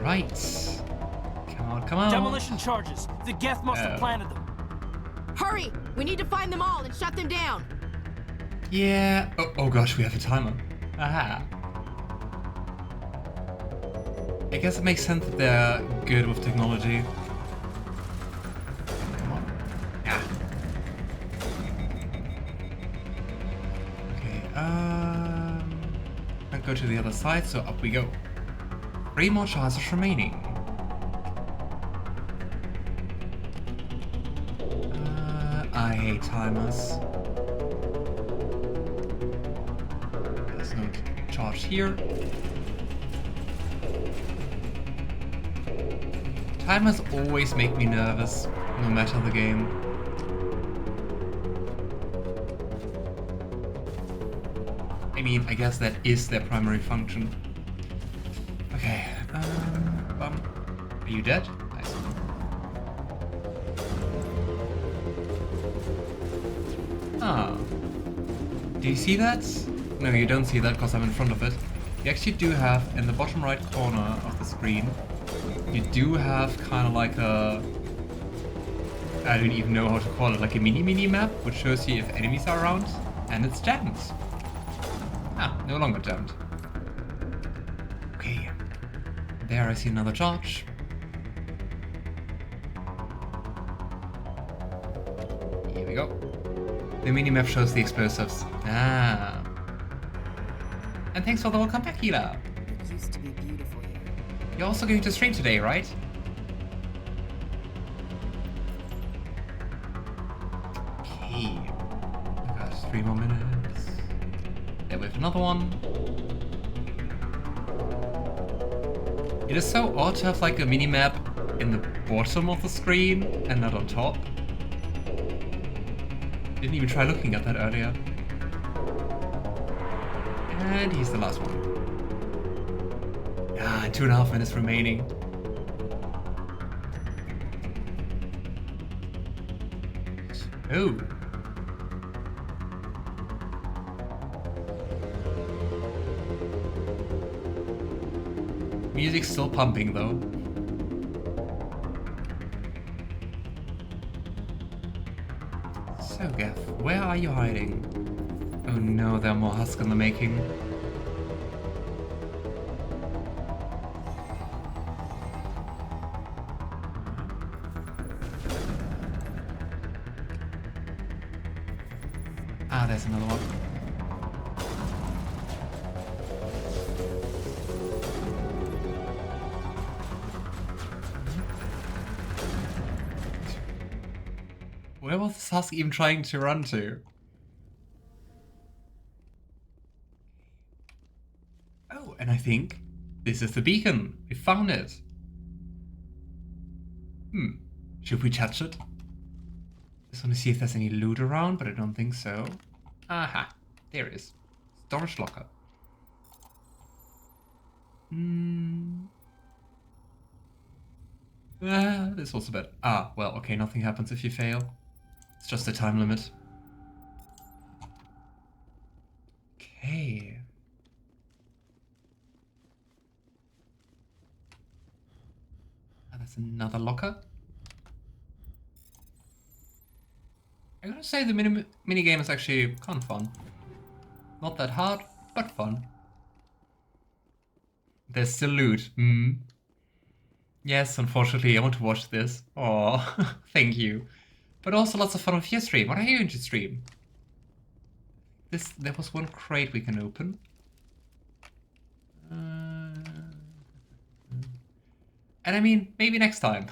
Alright. Come on, come on. Demolition charges. The Geth must have planted them. Hurry! We need to find them all and shut them down. Yeah. Oh gosh, we have a timer. Aha. I guess it makes sense that they're good with technology. Come on. Yeah. Okay, I'll go to the other side, so up we go. 3 more chances remaining. I hate timers. There's no charge here. Timers always make me nervous, no matter the game. I mean, I guess that is their primary function. Okay, are you dead? Nice. Ah. Do you see that? No, you don't see that because I'm in front of it. You actually do have, in the bottom right corner of the screen, you do have kind of like a... I don't even know how to call it, like a mini map, which shows you if enemies are around, and it's jammed. Ah, no longer jammed. Okay. There I see another charge. Here we go. The minimap shows the explosives. Ah. And thanks for the welcome back, Hila. It used to be beautiful here. You're also going to stream today, right? Okay. We got 3 more minutes. There we have another one. It is so odd to have like a minimap in the bottom of the screen and not on top. Didn't even try looking at that earlier. And he's the last one. Ah, 2.5 minutes remaining. Oh. Music's still pumping though. So Geth, where are you hiding? Oh no, there are more husks in the making. Ah, there's another one. Where was this husk even trying to run to? Oh, and I think this is the beacon. We found it. Should we touch it? Just want to see if there's any loot around, but I don't think so. Aha, there it is. Storage locker. This was a bit. Ah, well, okay, nothing happens if you fail. It's just a time limit. Okay. Ah, that's another locker. I gotta say the mini game is actually kind of fun. Not that hard, but fun. There's still loot. Yes, unfortunately, I want to watch this. Oh, thank you. But also lots of fun with your stream. What are you going to stream? There was one crate we can open. And I mean, maybe next time.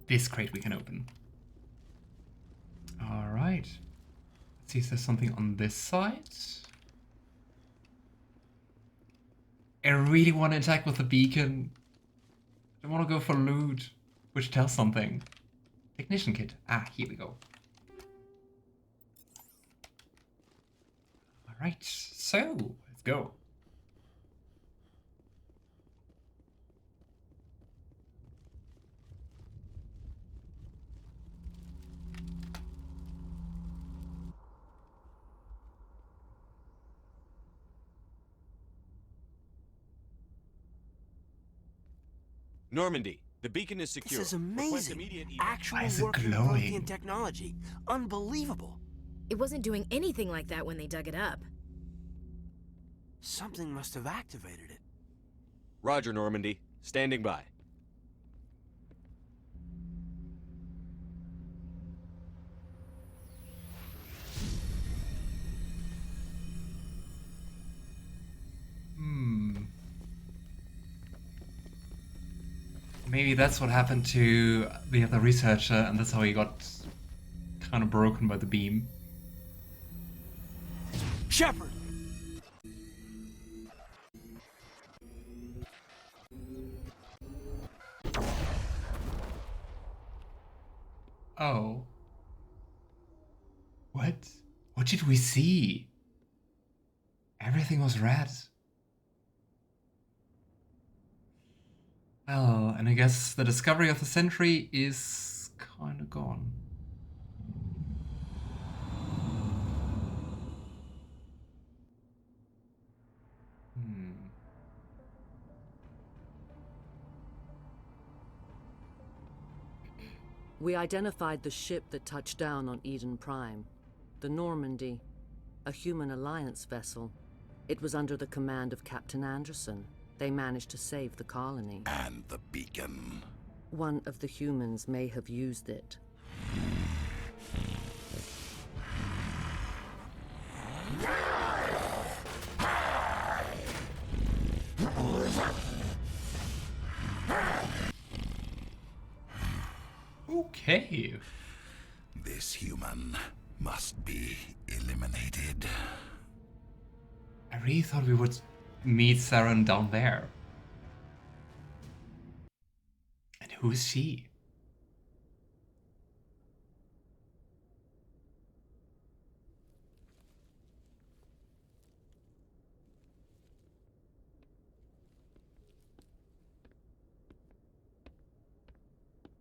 This crate we can open. Alright. Let's see if there's something on this side. I really want to attack with the beacon. I want to go for loot, which tells something. Technician kit. Ah, here we go. Alright, so let's go. Normandy, the beacon is secure. This is Request amazing. immediate evac. Actual Why is it working glowing? Promethean technology. Unbelievable. It wasn't doing anything like that when they dug it up. Something must have activated it. Roger, Normandy. Standing by. Maybe that's what happened to the other researcher, and that's how he got kind of broken by the beam. Shepard! Oh. What? What did we see? Everything was red. Well, and I guess the discovery of the century is kind of gone. We identified the ship that touched down on Eden Prime. The Normandy, a human alliance vessel. It was under the command of Captain Anderson. They managed to save the colony. And the beacon. One of the humans may have used it. Okay. This human must be eliminated. I really thought we would meet Saren down there. And who is she?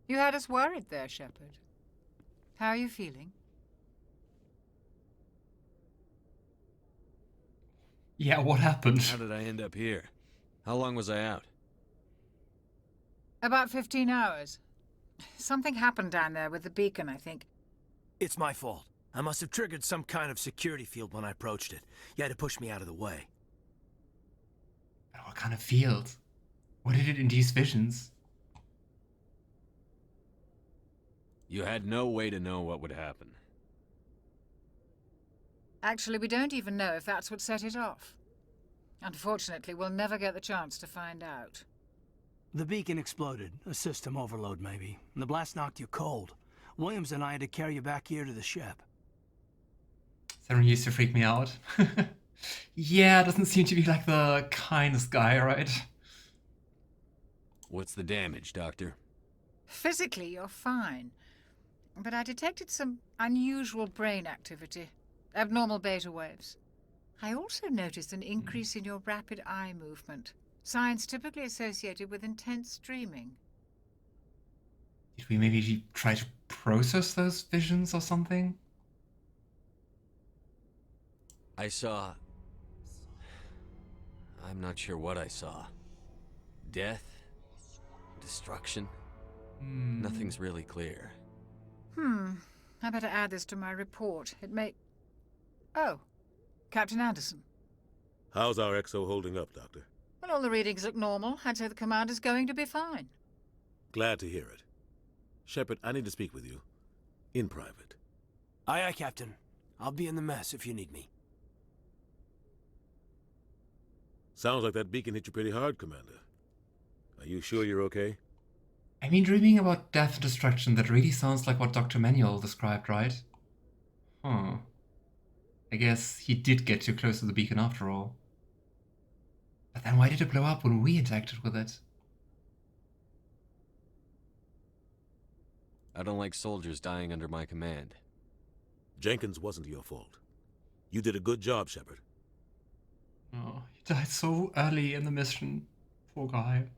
You had us worried there, Shepard. How are you feeling? Yeah, what happened? How did I end up here? How long was I out? About 15 hours. Something happened down there with the beacon, I think. It's my fault. I must have triggered some kind of security field when I approached it. You had to push me out of the way. What kind of field? What did it induce visions? You had no way to know what would happen. Actually, we don't even know if that's what set it off. Unfortunately, we'll never get the chance to find out. The beacon exploded. A system overload, maybe. And the blast knocked you cold. Williams and I had to carry you back here to the ship. Saren used to freak me out. Yeah, doesn't seem to be like the kindest guy, right? What's the damage, Doctor? Physically, you're fine. But I detected some unusual brain activity. Abnormal beta waves. I also noticed an increase in your rapid eye movement. Signs typically associated with intense dreaming. Did we maybe try to process those visions or something? I saw... I'm not sure what I saw. Death? Destruction? Nothing's really clear. I better add this to my report. It may... Oh, Captain Anderson. How's our XO holding up, Doctor? Well, all the readings look normal. I'd say the commander's going to be fine. Glad to hear it. Shepard, I need to speak with you. In private. Aye, aye, Captain. I'll be in the mess if you need me. Sounds like that beacon hit you pretty hard, Commander. Are you sure you're okay? I mean, dreaming about death and destruction, that really sounds like what Dr. Manuel described, right? Huh. I guess he did get too close to the beacon after all. But then why did it blow up when we interacted with it? I don't like soldiers dying under my command. Jenkins wasn't your fault. You did a good job, Shepard. Oh, he died so early in the mission. Poor guy.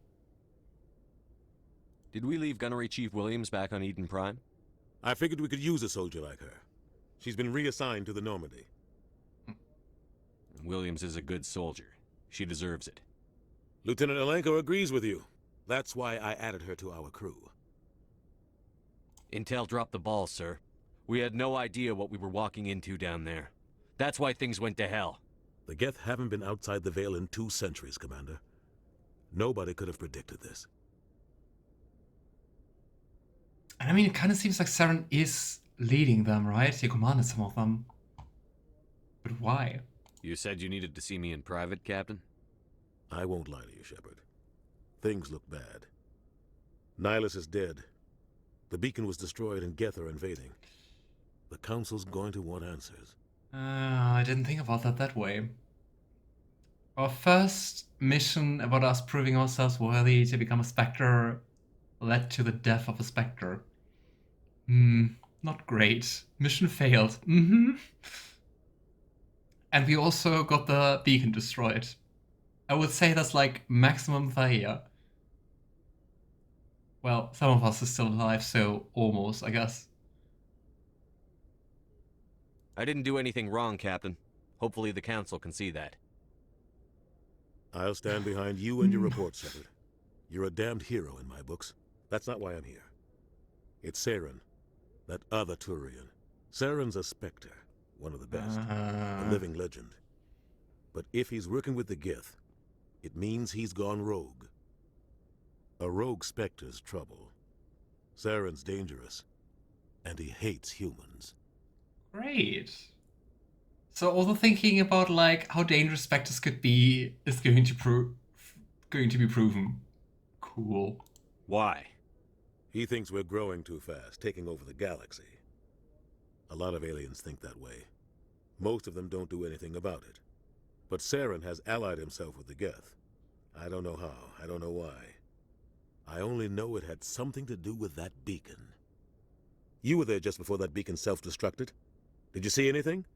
Did we leave Gunnery Chief Williams back on Eden Prime? I figured we could use a soldier like her. She's been reassigned to the Normandy. Williams is a good soldier. She deserves it. Lieutenant Alenko agrees with you. That's why I added her to our crew. Intel dropped the ball, sir. We had no idea what we were walking into down there. That's why things went to hell. The Geth haven't been outside the Veil in 2 centuries, Commander. Nobody could have predicted this. And I mean, it kind of seems like Saren is leading them, right? He commanded some of them. But why? You said you needed to see me in private, Captain? I won't lie to you, Shepard. Things look bad. Nihilus is dead. The beacon was destroyed and Geth are invading. The Council's going to want answers. I didn't think about that way. Our first mission about us proving ourselves worthy to become a Spectre led to the death of a Spectre. Not great. Mission failed. And we also got the beacon destroyed. I would say that's like maximum failure. Well, some of us are still alive, so almost, I guess. I didn't do anything wrong, Captain. Hopefully the Council can see that. I'll stand behind you and your report, Shepard. You're a damned hero in my books. That's not why I'm here. It's Saren, that other Turian. Saren's a Spectre, one of the best, a living legend. But if he's working with the Geth, it means he's gone rogue. A rogue Spectre's trouble. Saren's dangerous, and he hates humans. Great. So all the thinking about like how dangerous Spectres could be is going to be proven. Cool. Why? He thinks we're growing too fast, taking over the galaxy. A lot of aliens think that way. Most of them don't do anything about it. But Saren has allied himself with the Geth. I don't know how, I don't know why. I only know it had something to do with that beacon. You were there just before that beacon self-destructed. Did you see anything?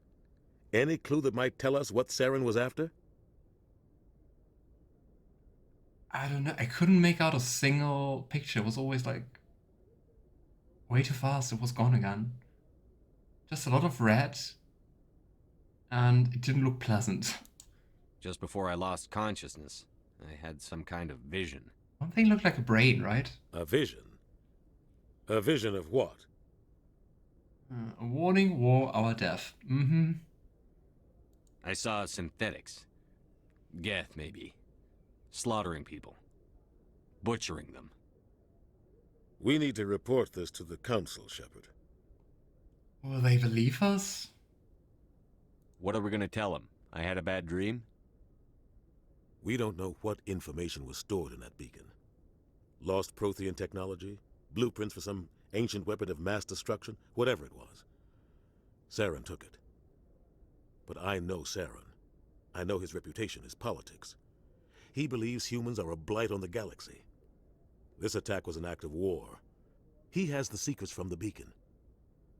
Any clue that might tell us what Saren was after? I don't know. I couldn't make out a single picture. It was always like way too fast. It was gone again. Just a lot of red. And it didn't look pleasant. Just before I lost consciousness, I had some kind of vision. One thing looked like a brain, right? A vision? A vision of what? A warning, war, our death. I saw synthetics. Geth, maybe. Slaughtering people. Butchering them. We need to report this to the Council, Shepard. Will they believe us? What are we gonna tell them? I had a bad dream? We don't know what information was stored in that beacon. Lost Promethian technology? Blueprints for some ancient weapon of mass destruction? Whatever it was. Saren took it. But I know Saren. I know his reputation is politics. He believes humans are a blight on the galaxy. This attack was an act of war. He has the secrets from the beacon.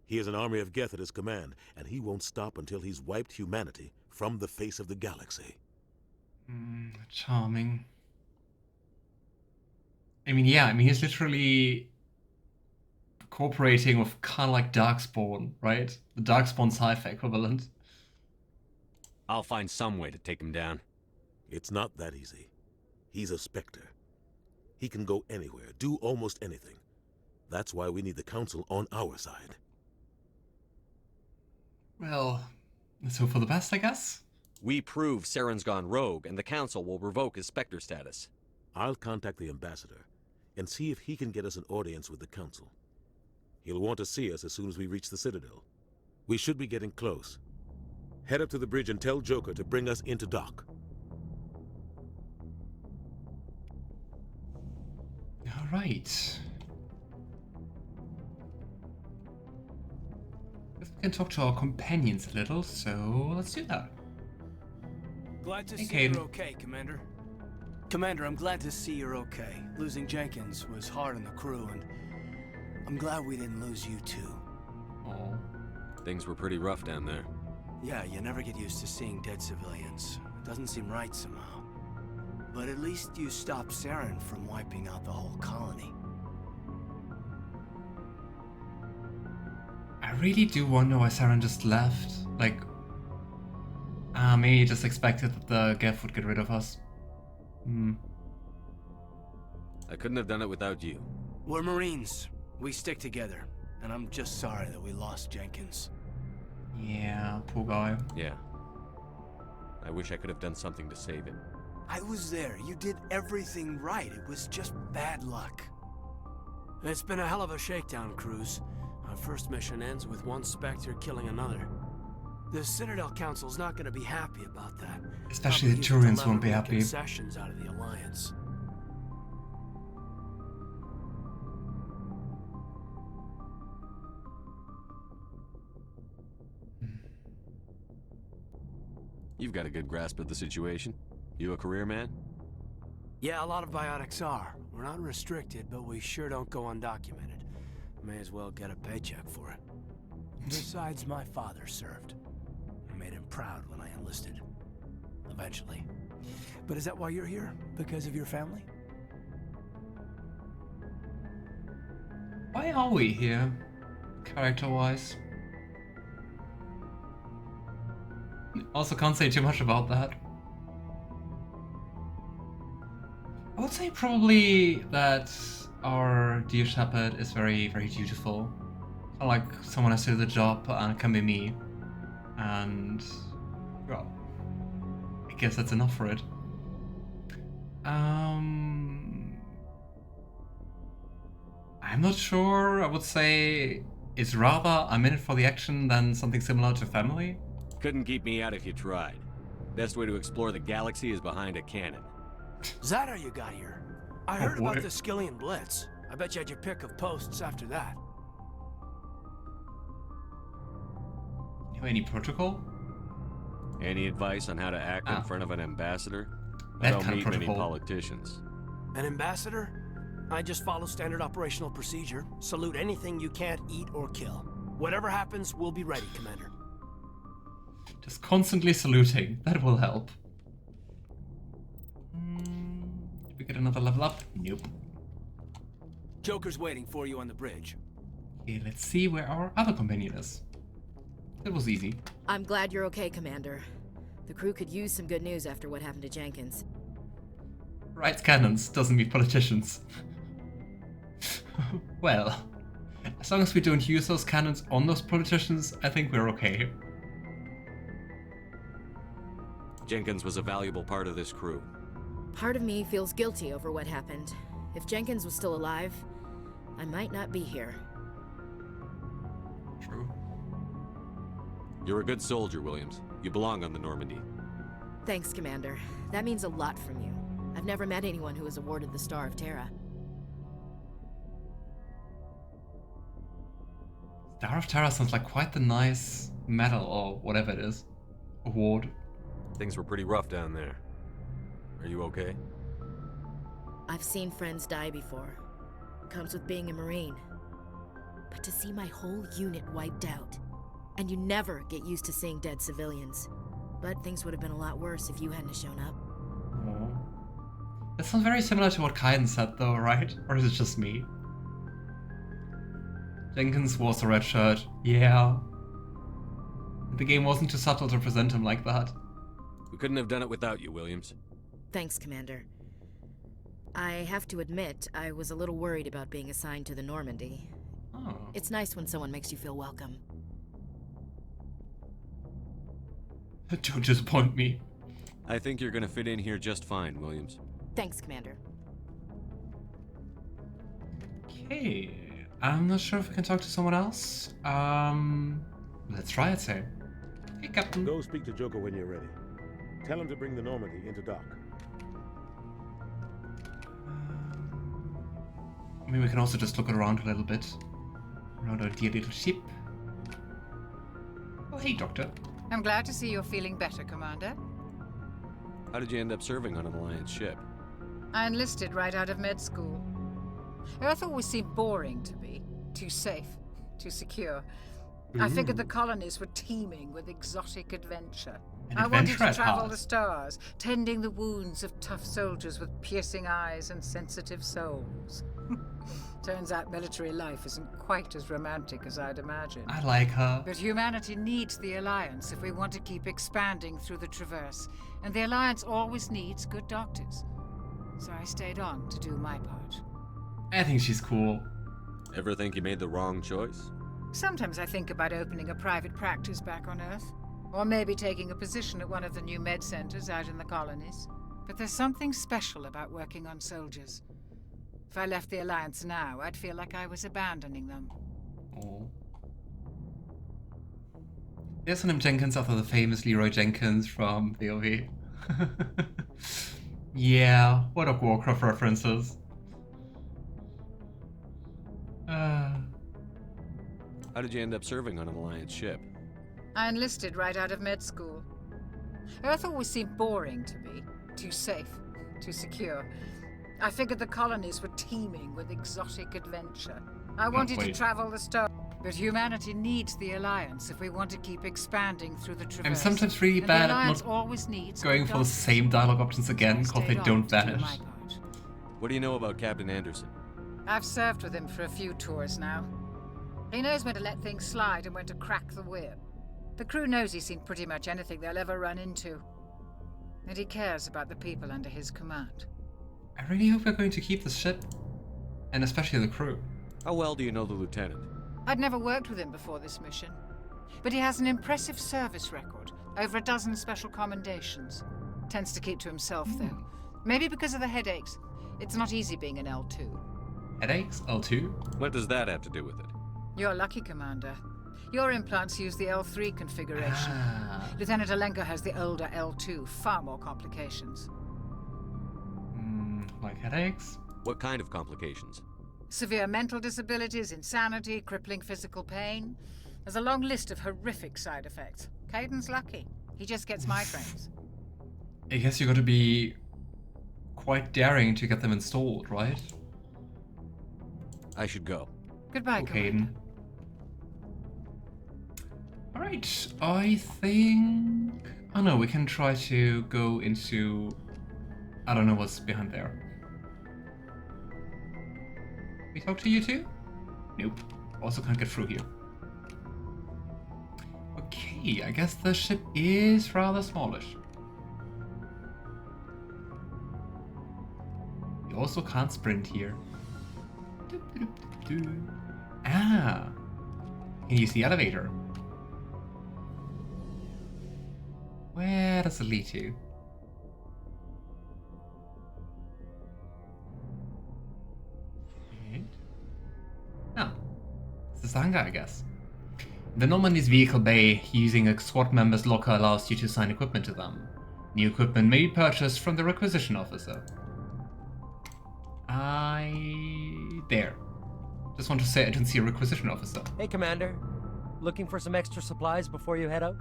He has an army of Geth at his command, and he won't stop until he's wiped humanity from the face of the galaxy. Charming. I mean, yeah, he's literally cooperating with kind of like Darkspawn, right? The Darkspawn sci-fi equivalent. I'll find some way to take him down. It's not that easy. He's a Spectre. He can go anywhere, do almost anything. That's why we need the Council on our side. Well, let's hope for the best, I guess. We prove Saren's gone rogue, and the Council will revoke his Spectre status. I'll contact the Ambassador and see if he can get us an audience with the Council. He'll want to see us as soon as we reach the Citadel. We should be getting close. Head up to the bridge and tell Joker to bring us into dock. All right. Guess we can talk to our companions a little, so let's do that. Glad to Hey, see you're Caden. okay, Commander. Commander, I'm glad to see you're okay. Losing Jenkins was hard on the crew, and I'm glad we didn't lose you too. Oh. Things were pretty rough down there. Yeah, you never get used to seeing dead civilians. It doesn't seem right somehow. But at least you stopped Saren from wiping out the whole colony. I really do wonder why Saren just left. Like, maybe he just expected that the Geth would get rid of us. I couldn't have done it without you. We're Marines. We stick together. And I'm just sorry that we lost Jenkins. Yeah, poor guy. Yeah. I wish I could have done something to save him. I was there. You did everything right. It was just bad luck. It's been a hell of a shakedown, Cruz. Our first mission ends with one Spectre killing another. The Citadel Council's not going to be happy about that. Especially the Turians won't be happy. Concessions out of the Alliance. You've got a good grasp of the situation. You a career man? Yeah, a lot of biotics are. We're not restricted, but we sure don't go undocumented. May as well get a paycheck for it. Besides, my father served. I made him proud when I enlisted. Eventually. But is that why you're here? Because of your family? Why are we here, character-wise? Also can't say too much about that. I would say probably that our dear Shepard is very, very dutiful. Kind of like someone has to do the job and it can be me. And, well, I guess that's enough for it. I'm not sure. I would say it's rather I'm in it for the action than something similar to family. Couldn't keep me out if you tried. Best way to explore the galaxy is behind a cannon. Is that how you got here? I heard about the Skillian Blitz. I bet you had your pick of posts after that. You know any protocol? Any advice on how to act in front of an ambassador? I That don't kind of meet many protocol. politicians. An ambassador? I just follow standard operational procedure. Salute anything you can't eat or kill. Whatever happens, we'll be ready, Commander. Just constantly saluting. That will help. Did we get another level up? Nope. Joker's waiting for you on the bridge. Okay, let's see where our other companion is. That was easy. I'm glad you're okay, Commander. The crew could use some good news after what happened to Jenkins. Writes cannons, doesn't mean politicians. Well, as long as we don't use those cannons on those politicians, I think we're okay. Jenkins was a valuable part of this crew. Part of me feels guilty over what happened. If Jenkins was still alive, I might not be here. True. You're a good soldier, Williams. You belong on the Normandy. Thanks, Commander. That means a lot from you. I've never met anyone who was awarded the Star of Terra. Star of Terra sounds like quite the nice medal or whatever it is. Award. Things were pretty rough down there. Are you okay? I've seen friends die before. Comes with being a Marine. But to see my whole unit wiped out, and you never get used to seeing dead civilians. But things would have been a lot worse if you hadn't shown up. Aww. That sounds very similar to what Kaiden said though, right? Or is it just me? Jenkins was a red shirt. Yeah. The game wasn't too subtle to present him like that. We couldn't have done it without you, Williams. Thanks, Commander. I have to admit, I was a little worried about being assigned to the Normandy. Oh. It's nice when someone makes you feel welcome. Don't disappoint me. I think you're gonna fit in here just fine, Williams. Thanks, Commander. Okay. I'm not sure if we can talk to someone else. Let's try it, say. Hey, Captain. Go speak to Joker when you're ready. Tell him to bring the Normandy into dock. I mean, we can also just look around a little bit. Around our dear little ship. Oh, hey, Doctor. I'm glad to see you're feeling better, Commander. How did you end up serving on an Alliance ship? I enlisted right out of med school. Earth always seemed boring to me. Too safe, too secure. I figured the colonies were teeming with exotic adventure. I wanted to travel the stars, tending the wounds of tough soldiers with piercing eyes and sensitive souls. Turns out military life isn't quite as romantic as I'd imagined. I like her. But humanity needs the Alliance if we want to keep expanding through the Traverse, and the Alliance always needs good doctors. so I stayed on to do my part. I think she's cool. Ever think you made the wrong choice? Sometimes I think about opening a private practice back on Earth, or maybe taking a position at one of the new med centers out in the colonies. But there's something special about working on soldiers. If I left the Alliance now, I'd feel like I was abandoning them. Oh. There's one of Jenkins after the famous Leroy Jenkins from WoW. Yeah, what a Warcraft references. How did you end up serving on an Alliance ship? I enlisted right out of med school. Earth always seemed boring to me. Too safe, too secure. I figured the colonies were teeming with exotic adventure. I wanted to travel the star, but humanity needs the Alliance if we want to keep expanding through the Traverse. I'm sometimes really bad at not always needs going for the same dialogue options again because they don't vanish. What do you know about Captain Anderson? I've served with him for a few tours now. He knows when to let things slide and when to crack the whip. The crew knows he's seen pretty much anything they'll ever run into. And he cares about the people under his command. I really hope we're going to keep the ship. And especially the crew. How well do you know the lieutenant? I'd never worked with him before this mission. But he has an impressive service record. Over a dozen special commendations. Tends to keep to himself, though. Maybe because of the headaches. It's not easy being an L2. Headaches? L2? What does that have to do with it? You're lucky, Commander. Your implants use the L3 configuration. Lieutenant Alenko has the older L2, far more complications. Like headaches? What kind of complications? Severe mental disabilities, insanity, crippling physical pain. There's a long list of horrific side effects. Caden's lucky. He just gets migraines. I guess you gotta be quite daring to get them installed, right? I should go. Goodbye, Commander. Alright, I think... Oh no, we can try to go into... I don't know what's behind there. We talk to you too? Nope. Also can't get through here. Okay, I guess the ship is rather smallish. You also can't sprint here. Ah! Can use the elevator. Where does it lead to? Oh, it's the hangar, I guess. The Normandy's vehicle bay, using a squad member's locker, allows you to assign equipment to them. New equipment may be purchased from the requisition officer. There. Just want to say I didn't see a requisition officer. Hey, Commander. Looking for some extra supplies before you head out?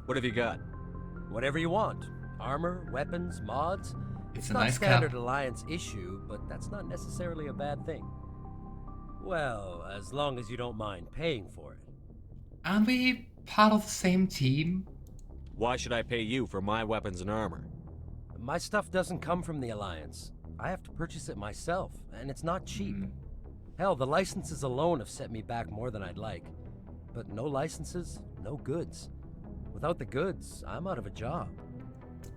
What have you got? Whatever you want. Armor, weapons, mods. It's a not nice standard cap. Alliance issue, but that's not necessarily a bad thing. Well, as long as you don't mind paying for it. Aren't we part of the same team? Why should I pay you for my weapons and armor? My stuff doesn't come from the Alliance. I have to purchase it myself, and it's not cheap. Hell, the licenses alone have set me back more than I'd like. But no licenses, no goods. Without the goods, I'm out of a job.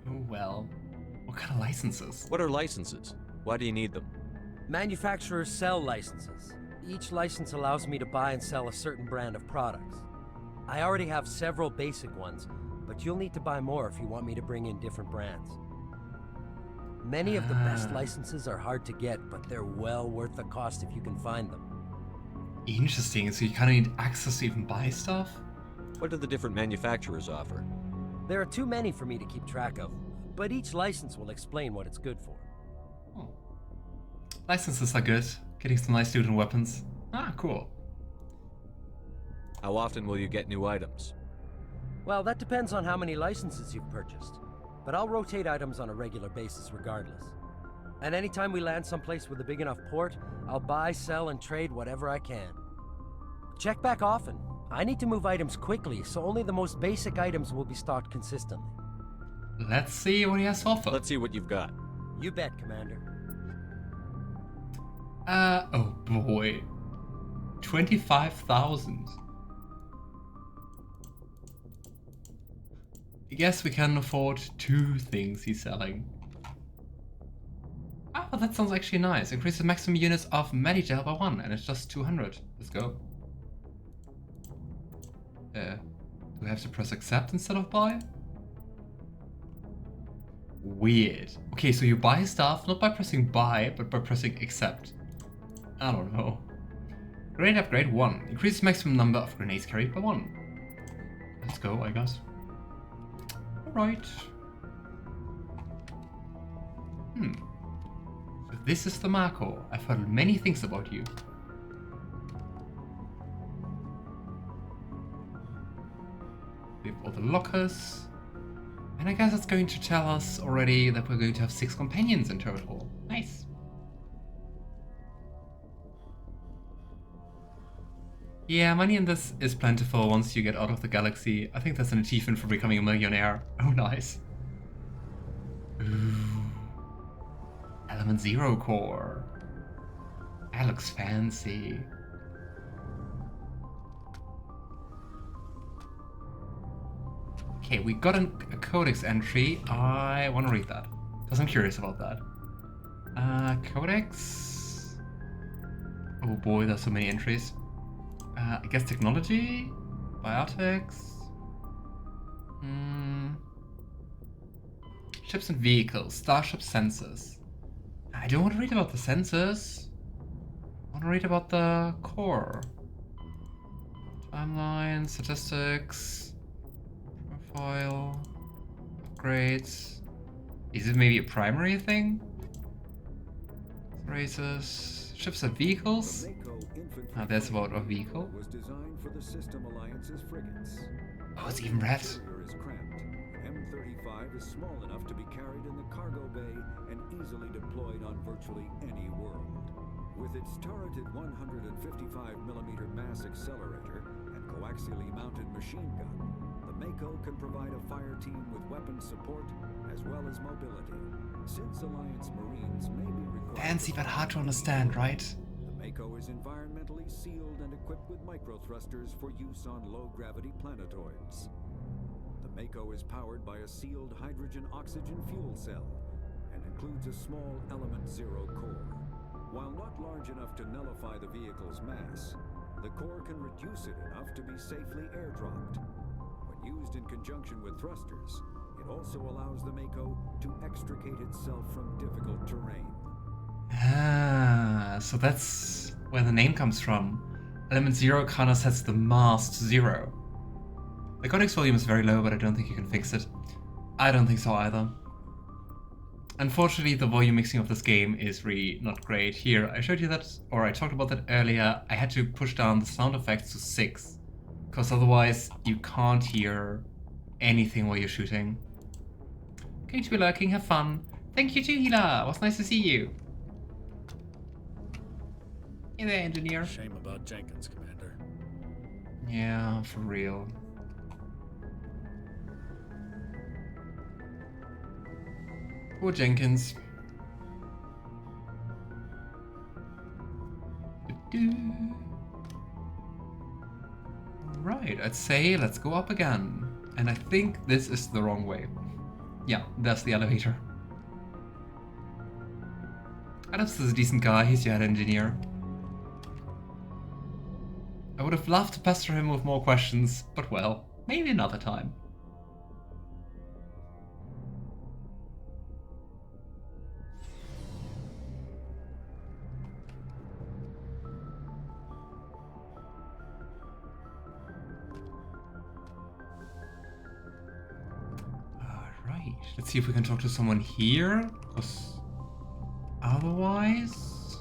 Oh well. What kind of licenses? What are licenses? Why do you need them? Manufacturers sell licenses. Each license allows me to buy and sell a certain brand of products. I already have several basic ones, but you'll need to buy more if you want me to bring in different brands. Many of the best licenses are hard to get, but they're well worth the cost if you can find them. Interesting, so you kind of need access to even buy stuff? What do the different manufacturers offer? There are too many for me to keep track of, but each license will explain what it's good for. Oh. Licenses are good. Getting some nice loot and weapons. Ah, cool. How often will you get new items? Well, that depends on how many licenses you've purchased. But I'll rotate items on a regular basis regardless. And anytime we land someplace with a big enough port, I'll buy, sell, and trade whatever I can. Check back often. I need to move items quickly, so only the most basic items will be stocked consistently. Let's see what he has to offer. Let's see what you've got. You bet, Commander. Oh boy. 25,000. I guess we can afford two things he's selling. Oh, that sounds actually nice. Increase the maximum units of Medigel by 1, and it's just 200. Let's go. Do we have to press accept instead of buy? Weird. Okay, so you buy stuff not by pressing buy, but by pressing accept. I don't know. Grenade upgrade 1. Increase maximum number of grenades carried by 1. Let's go, I guess. Alright. So this is the Marco. I've heard many things about you. We have all the lockers. And I guess it's going to tell us already that we're going to have 6 companions in total. Nice. Yeah, money in this is plentiful once you get out of the galaxy. I think that's an achievement for becoming a millionaire. Oh, nice. Ooh. Element 0 core. That looks fancy. Okay, we got a codex entry. I want to read that, because I'm curious about that. Codex? Oh boy, there's so many entries. I guess technology? Biotics? Ships and vehicles. Starship sensors. I don't want to read about the sensors. I want to read about the core. Timeline, statistics, profile, upgrades. Is it maybe a primary thing? Races, ships and vehicles. There's about a vehicle. Was designed for the System Alliance's frigates. Oh, it's even red. M35 is small enough to be carried in the cargo bay and easily deployed on virtually any world. With its turreted 155mm mass accelerator and coaxially mounted machine gun, the Mako can provide a fire team with weapon support as well as mobility. Since Alliance Marines may be required... Fancy but hard to understand, right? The Mako is environmentally sealed and equipped with microthrusters for use on low-gravity planetoids. The Mako is powered by a sealed hydrogen-oxygen fuel cell and includes a small Element 0 core. While not large enough to nullify the vehicle's mass, the core can reduce it enough to be safely airdropped. When used in conjunction with thrusters, it also allows the Mako to extricate itself from difficult terrain. Ah, so that's where the name comes from. Element 0 kind of sets the mass to 0. The codex volume is very low, but I don't think you can fix it. I don't think so either. Unfortunately, the volume mixing of this game is really not great. Here, I showed you that, or I talked about that earlier. I had to push down the sound effects to 6, because otherwise you can't hear anything while you're shooting. Going to be lurking, have fun. Thank you too, Hila. It was nice to see you. Hey there, engineer. Shame about Jenkins, Commander. Yeah, for real. Poor Jenkins. Right, I'd say let's go up again. And I think this is the wrong way. Yeah, that's the elevator. Adams is a decent guy, he's your head engineer. I would have loved to pester him with more questions, but well, maybe another time. Alright, let's see if we can talk to someone here, because otherwise...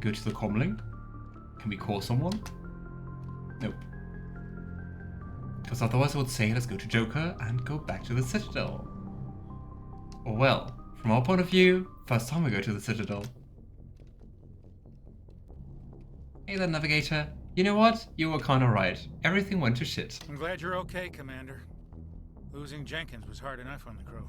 Go to the comlink. Can we call someone? Nope. Because otherwise I would say let's go to Joker and go back to the Citadel. Or well, from our point of view, first time we go to the Citadel. Hey there, Navigator. You know what? You were kinda right. Everything went to shit. I'm glad you're okay, Commander. Losing Jenkins was hard enough on the crew.